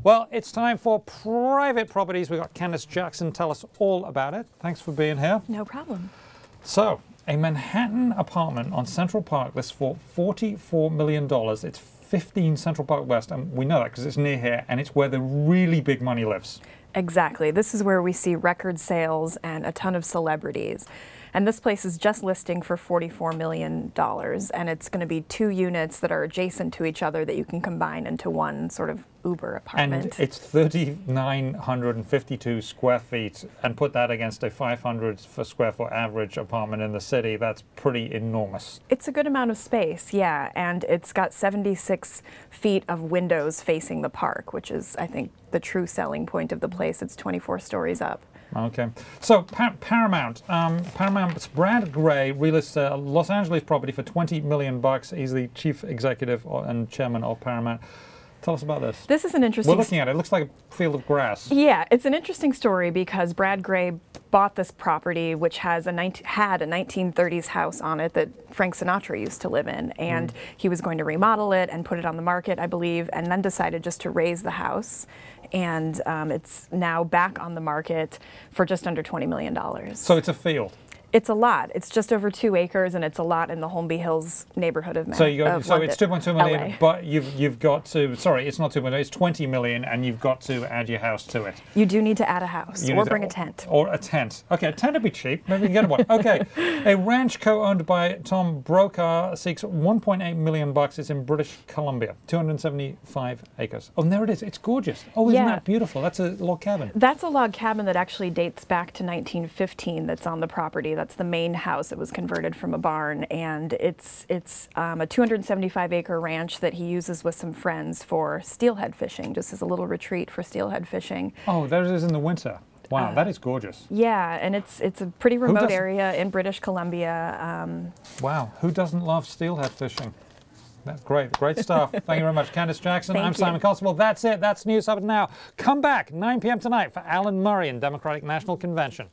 Well, it's time for private properties. We've got Candace Jackson tell us all about it. Thanks for being here. No problem. So, a Manhattan apartment on Central Park lists for $44 million. It's 15 Central Park West, and we know that because it's near here, and it's where the really big money lives. Exactly. This is where we see record sales and a ton of celebrities. And this place is just listing for $44 million, and it's going to be 2 units that are adjacent to each other that you can combine into one sort of Uber apartment. And it's 3,952 square feet, and put that against a 500 square foot average apartment in the city, that's pretty enormous. It's a good amount of space, yeah, and it's got 76 feet of windows facing the park, which is, I think, the true selling point of the place. It's 24 stories up. Okay, so Paramount. Paramount's Brad Gray relists a Los Angeles property for $20 million. He's the chief executive and chairman of Paramount. Tell us about this. This is an interesting... We're looking at it. It looks like a field of grass. Yeah, it's an interesting story because Brad Gray bought this property, which has had a 1930s house on it that Frank Sinatra used to live in, and he was going to remodel it and put it on the market, I believe, and then decided just to raise the house. And it's now back on the market for just under $20 million. So it's a field. It's a lot. It's just over 2 acres, and it's a lot in the Holmby Hills neighborhood of Manhattan. So it's 2.2 million, LA. but you've got to, sorry, it's not 2 million, it's 20 million, and you've got to add your house to it. You do need to add a house, or bring a tent. Or a tent. Okay, a tent would be cheap. Maybe we can get one. Okay, a ranch co-owned by Tom Brokaw seeks $1.8 million. It's in British Columbia, 275 acres. Oh, and there it is. It's gorgeous. Oh, isn't that beautiful? That's a log cabin. That's a log cabin that actually dates back to 1915 that's on the property. That's the main house. It was converted from a barn, and it's a 275-acre ranch that he uses with some friends for steelhead fishing, just as a little retreat for steelhead fishing. Oh, there it is in the winter. Wow, that is gorgeous. Yeah, and it's a pretty remote area in British Columbia. Wow, who doesn't love steelhead fishing? That's great. Great stuff. Thank you very much, Candace Jackson. I'm Simon Constable. That's it. That's News Hub Now. Come back 9 p.m. tonight for Alan Murray and Democratic National Convention.